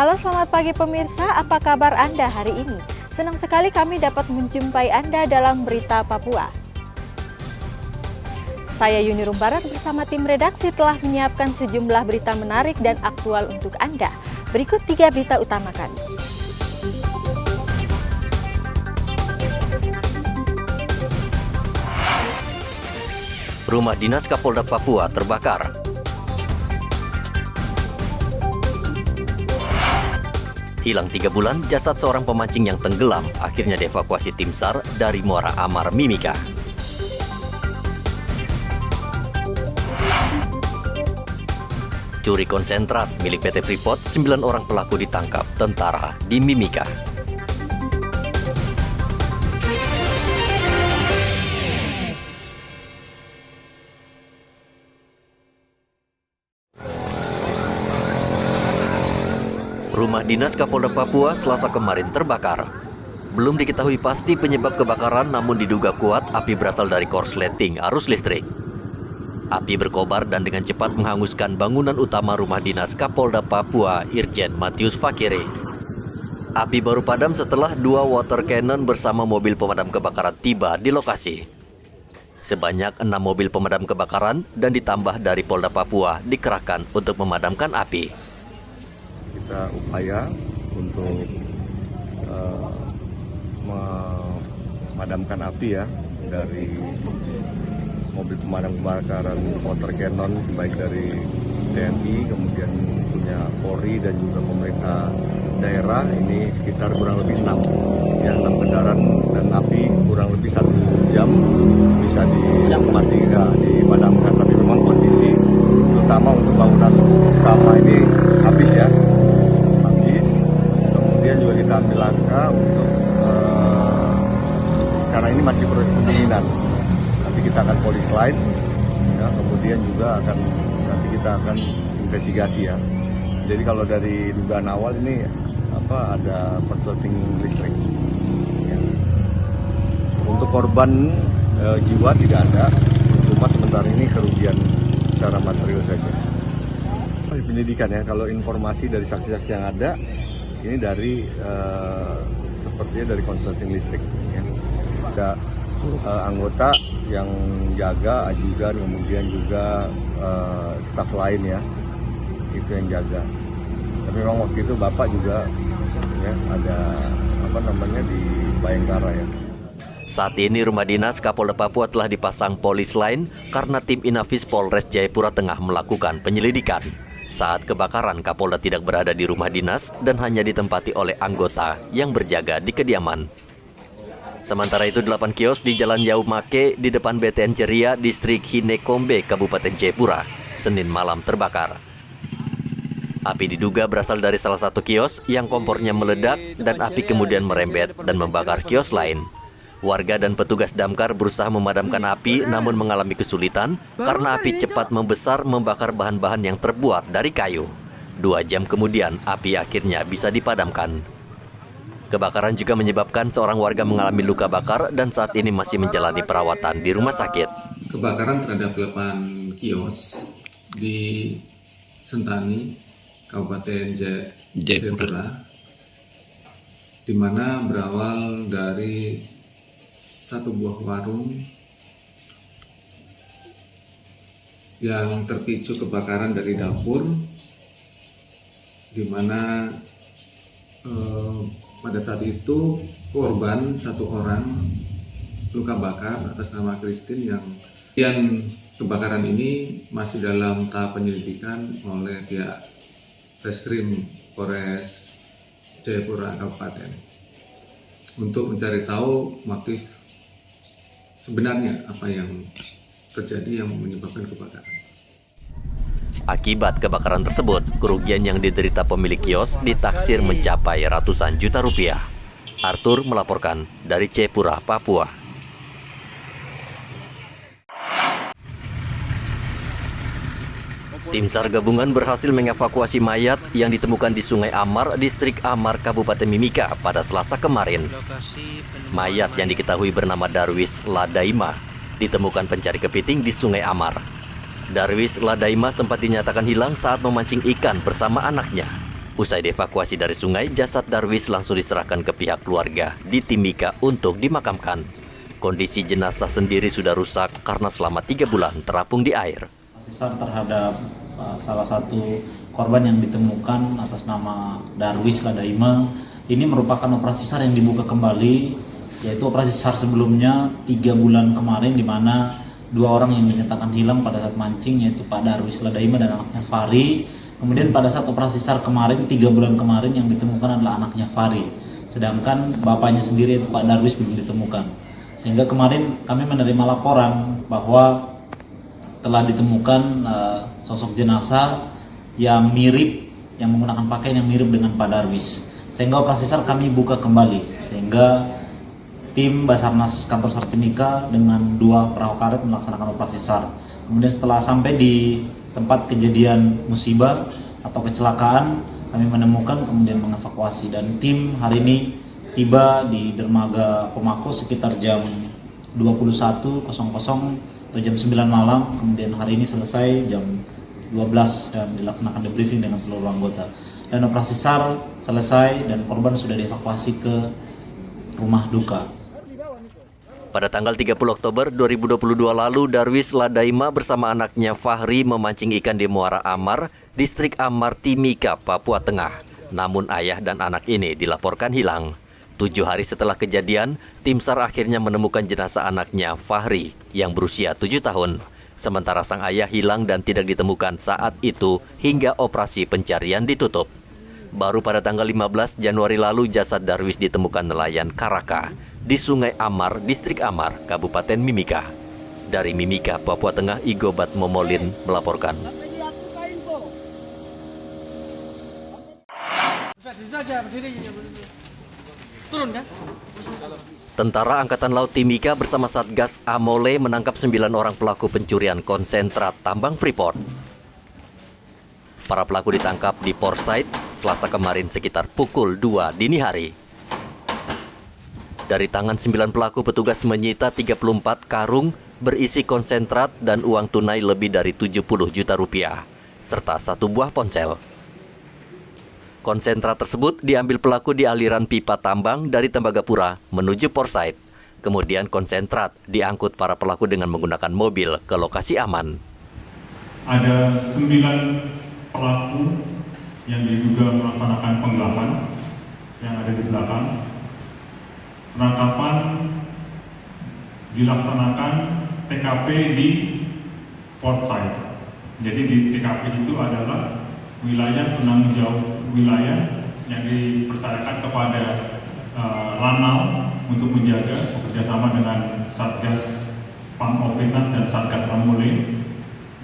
Halo, selamat pagi pemirsa, apa kabar Anda hari ini? Senang sekali kami dapat menjumpai Anda dalam Berita Papua. Saya Yuni Rumbarat bersama tim redaksi telah menyiapkan sejumlah berita menarik dan aktual untuk Anda. Berikut 3 berita utama kami. Rumah dinas Kapolda Papua terbakar. Hilang 3 bulan, jasad seorang pemancing yang tenggelam akhirnya dievakuasi tim SAR dari Muara Amar, Mimika. Curi konsentrat milik PT Freeport, 9 orang pelaku ditangkap tentara di Mimika. Rumah dinas Kapolda Papua Selasa kemarin terbakar. Belum diketahui pasti penyebab kebakaran, namun diduga kuat api berasal dari korsleting arus listrik. Api berkobar dan dengan cepat menghanguskan bangunan utama rumah dinas Kapolda Papua Irjen Matius Fakiri. Api baru padam setelah 2 water cannon bersama mobil pemadam kebakaran tiba di lokasi. Sebanyak 6 mobil pemadam kebakaran dan ditambah dari Polda Papua dikerahkan untuk memadamkan api. Kita upaya untuk memadamkan api ya dari mobil pemadam kebakaran water cannon baik dari TNI, kemudian punya Polri dan juga pemerintah daerah. Ini sekitar kurang lebih 6 kendaraan dan api kurang lebih 1 jam bisa dipadamkan. Tapi memang kondisi terutama untuk bangunan utama ini habis ya. Kemudian juga kita ambil langkah untuk sekarang ini masih proses pendinginan. Nanti kita akan polis line, ya, kemudian juga nanti kita akan investigasi ya. Jadi kalau dari dugaan awal ini ada korsleting listrik. Ya. Untuk korban jiwa tidak ada, cuma sementara ini kerugian secara material saja. Penyidikan ya, kalau informasi dari saksi-saksi yang ada. Ini dari sepertinya dari korsleting listrik. Ya. Ada anggota yang jaga, ajudan, kemudian juga staf lain ya, itu yang jaga. Tapi memang waktu itu bapak juga ya ada di Bayangkara ya. Saat ini rumah dinas Kapolda Papua telah dipasang polis lain karena tim Inafis Polres Jayapura tengah melakukan penyelidikan. Saat kebakaran, Kapolda tidak berada di rumah dinas dan hanya ditempati oleh anggota yang berjaga di kediaman. Sementara itu, 8 kios di Jalan Yaumake di depan BTN Ceria, Distrik Hinekombe, Kabupaten Jayapura, Senin malam terbakar. Api diduga berasal dari salah satu kios yang kompornya meledak dan api kemudian merembet dan membakar kios lain. Warga dan petugas damkar berusaha memadamkan api namun mengalami kesulitan karena api cepat membesar membakar bahan-bahan yang terbuat dari kayu. 2 jam kemudian api akhirnya bisa dipadamkan. Kebakaran juga menyebabkan seorang warga mengalami luka bakar dan saat ini masih menjalani perawatan di rumah sakit. Kebakaran terhadap 8 kios di Sentani, Kabupaten Jayapura, di mana berawal dari satu buah warung yang terpicu kebakaran dari dapur, di mana pada saat itu korban 1 orang luka bakar atas nama Christine yang kebakaran ini masih dalam tahap penyelidikan oleh pihak Reskrim Polres Jayapura Kabupaten untuk mencari tahu motif sebenarnya apa yang terjadi yang menyebabkan kebakaran. Akibat kebakaran tersebut, kerugian yang diderita pemilik kios ditaksir mencapai ratusan juta rupiah. Arthur melaporkan dari Jayapura, Papua. Tim SAR gabungan berhasil mengevakuasi mayat yang ditemukan di Sungai Amar, Distrik Amar, Kabupaten Mimika pada Selasa kemarin. Mayat yang diketahui bernama Darwis Ladaima ditemukan pencari kepiting di Sungai Amar. Darwis Ladaima sempat dinyatakan hilang saat memancing ikan bersama anaknya. Usai dievakuasi dari sungai, jasad Darwis langsung diserahkan ke pihak keluarga di Timika untuk dimakamkan. Kondisi jenazah sendiri sudah rusak karena selama 3 bulan terapung di air. Sisar terhadap salah satu korban yang ditemukan atas nama Darwis Ladaima ini merupakan operasi SAR yang dibuka kembali, yaitu operasi SAR sebelumnya 3 bulan kemarin, di mana 2 orang yang dinyatakan hilang pada saat mancing, yaitu Pak Darwis Ladaima dan anaknya Fahri. Kemudian pada saat operasi SAR kemarin, 3 bulan kemarin, yang ditemukan adalah anaknya Fahri, sedangkan bapaknya sendiri, yaitu Pak Darwis, belum ditemukan. Sehingga kemarin kami menerima laporan bahwa telah ditemukan sosok jenazah yang mirip, yang menggunakan pakaian yang mirip dengan Pak Darwis. Sehingga operasi SAR kami buka kembali, sehingga tim Basarnas Kantor SAR Timika dengan 2 perahu karet melaksanakan operasi SAR. Kemudian setelah sampai di tempat kejadian musibah atau kecelakaan, kami menemukan kemudian mengevakuasi, dan tim hari ini tiba di dermaga Pomako sekitar jam 21.00 atau jam 9 malam. Kemudian hari ini selesai jam 12 dan dilaksanakan debriefing dengan seluruh anggota. Dan operasi SAR selesai dan korban sudah dievakuasi ke rumah duka. Pada tanggal 30 Oktober 2022 lalu, Darwis Ladaima bersama anaknya Fahri memancing ikan di Muara Amar, Distrik Amar, Timika, Papua Tengah. Namun ayah dan anak ini dilaporkan hilang. 7 hari setelah kejadian, tim SAR akhirnya menemukan jenazah anaknya Fahri yang berusia 7 tahun. Sementara sang ayah hilang dan tidak ditemukan saat itu hingga operasi pencarian ditutup. Baru pada tanggal 15 Januari lalu jasad Darwis ditemukan nelayan Karaka di Sungai Amar, Distrik Amar, Kabupaten Mimika. Dari Mimika, Papua Tengah, Igobat Momolin melaporkan. Tentara Angkatan Laut Timika bersama Satgas Amole menangkap 9 orang pelaku pencurian konsentrat tambang Freeport. Para pelaku ditangkap di Port Said Selasa kemarin sekitar pukul 2 dini hari. Dari tangan 9 pelaku, petugas menyita 34 karung berisi konsentrat dan uang tunai lebih dari 70 juta rupiah, serta 1 buah ponsel. Konsentrat tersebut diambil pelaku di aliran pipa tambang dari Tembagapura menuju Port Said. Kemudian konsentrat diangkut para pelaku dengan menggunakan mobil ke lokasi aman. Ada 9 pelaku yang diduga melaksanakan penggelapan yang ada di belakang. Penangkapan dilaksanakan TKP di Port Said. Jadi di TKP itu adalah wilayah penanggung jawab wilayah yang dipercayakan kepada Lanal untuk menjaga, bekerjasama dengan Satgas Pamopintas dan Satgas Amole,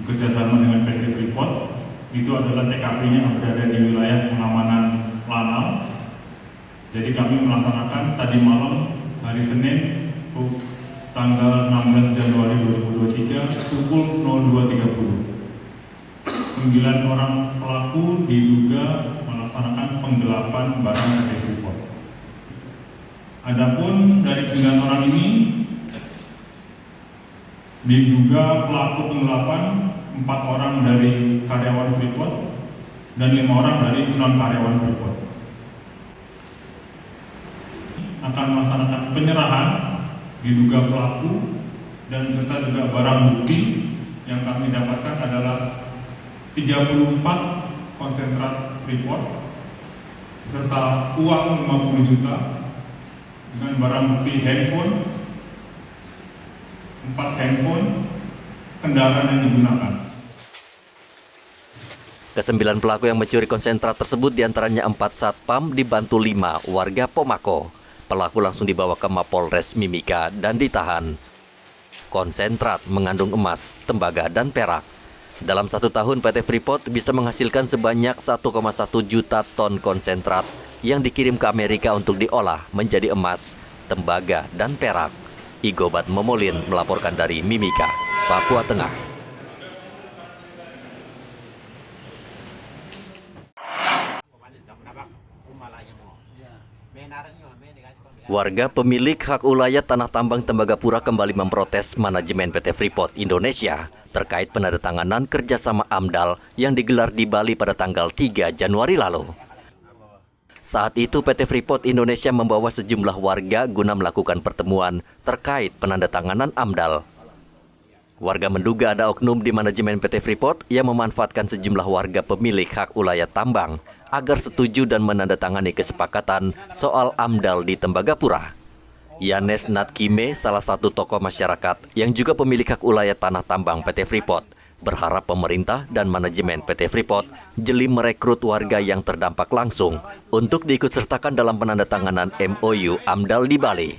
bekerjasama dengan PT Freeport. Itu adalah TKP-nya yang berada di wilayah pengamanan Lanal. Jadi kami melaksanakan tadi malam hari Senin tanggal 16 Januari 2023 pukul 02.30. 9 orang pelaku diduga melaksanakan penggelapan barang PT Freeport. Adapun dari 9 orang ini diduga pelaku penggelapan 4 orang dari karyawan Freeport dan 5 orang dari non-karyawan Freeport. Akan melaksanakan penyerahan diduga pelaku dan serta juga barang bukti yang kami dapatkan adalah 34 konsentrat Freeport serta uang 50 juta dengan barang bukti handphone, 4 handphone, kendaraan yang digunakan. Ke-9 pelaku yang mencuri konsentrat tersebut diantaranya 4 satpam dibantu 5 warga Pomako. Pelaku langsung dibawa ke Mapolres Mimika dan ditahan. Konsentrat mengandung emas, tembaga, dan perak. Dalam 1 tahun, PT Freeport bisa menghasilkan sebanyak 1,1 juta ton konsentrat yang dikirim ke Amerika untuk diolah menjadi emas, tembaga, dan perak. Igobat Momolin melaporkan dari Mimika, Papua Tengah. Warga pemilik hak ulayat tanah tambang Tembagapura kembali memprotes manajemen PT Freeport Indonesia terkait penandatanganan kerjasama AMDAL yang digelar di Bali pada tanggal 3 Januari lalu. Saat itu PT Freeport Indonesia membawa sejumlah warga guna melakukan pertemuan terkait penandatanganan AMDAL. Warga menduga ada oknum di manajemen PT Freeport yang memanfaatkan sejumlah warga pemilik hak ulayat tambang agar setuju dan menandatangani kesepakatan soal AMDAL di Tembagapura. Yanes Natkime, salah satu tokoh masyarakat yang juga pemilik hak ulayat tanah tambang PT Freeport, berharap pemerintah dan manajemen PT Freeport jeli merekrut warga yang terdampak langsung untuk diikutsertakan dalam penandatanganan MOU AMDAL di Bali.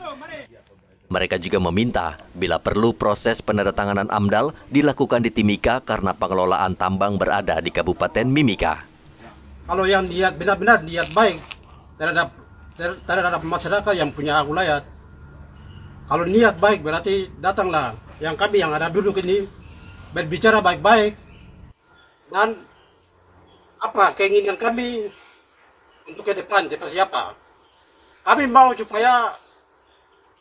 Mereka juga meminta bila perlu proses penandatanganan AMDAL dilakukan di Timika karena pengelolaan tambang berada di Kabupaten Mimika. Kalau yang niat benar-benar niat baik terhadap masyarakat yang punya hak ulayat, kalau niat baik berarti datanglah yang kami yang ada duduk ini berbicara baik-baik dan apa keinginan kami untuk ke depan seperti apa. Kami mau supaya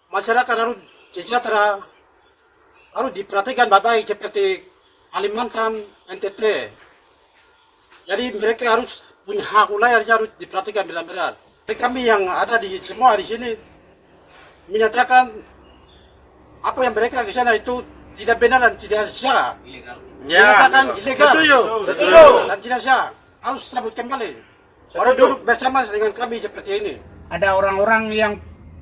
masyarakat harus sejahtera, harus diperhatikan baik-baik seperti Kalimantan, NTT. Jadi mereka harus punya hak ulayat, harus diperhatikan benar-benar. Kami yang ada di semua di sini menyatakan apa yang mereka ke sana itu tidak benar dan tidak sah. Menyatakan ilegal. Betul. Dan tidak sah. Harus sabut kembali. Baru duduk bersama dengan kami seperti ini. Ada orang-orang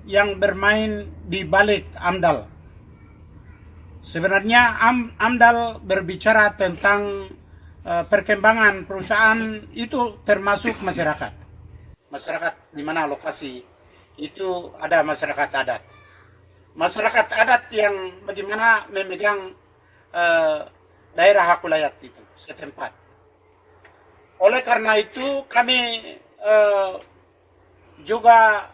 yang bermain di balik AMDAL. Sebenarnya AMDAL berbicara tentang perkembangan perusahaan itu termasuk masyarakat. Masyarakat di mana lokasi itu ada masyarakat adat. Masyarakat adat yang bagaimana memegang daerah hak ulayat itu setempat. Oleh karena itu kami juga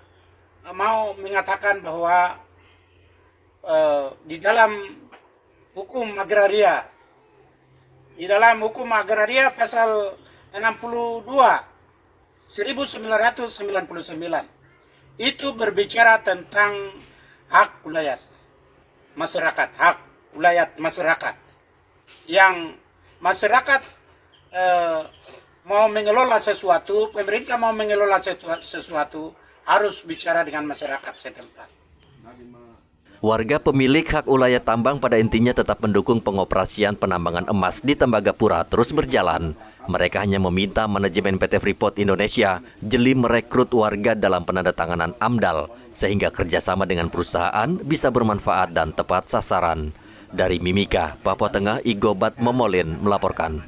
mau mengatakan bahwa di dalam hukum agraria, pasal 62 1999 itu berbicara tentang hak ulayat masyarakat, hak ulayat masyarakat yang masyarakat mau mengelola sesuatu, pemerintah mau mengelola sesuatu harus bicara dengan masyarakat setempat. Warga pemilik hak ulayat tambang pada intinya tetap mendukung pengoperasian penambangan emas di Tembagapura terus berjalan. Mereka hanya meminta manajemen PT Freeport Indonesia jeli merekrut warga dalam penandatanganan AMDAL sehingga kerjasama dengan perusahaan bisa bermanfaat dan tepat sasaran. Dari Mimika, Papua Tengah, Igobat Momolin melaporkan.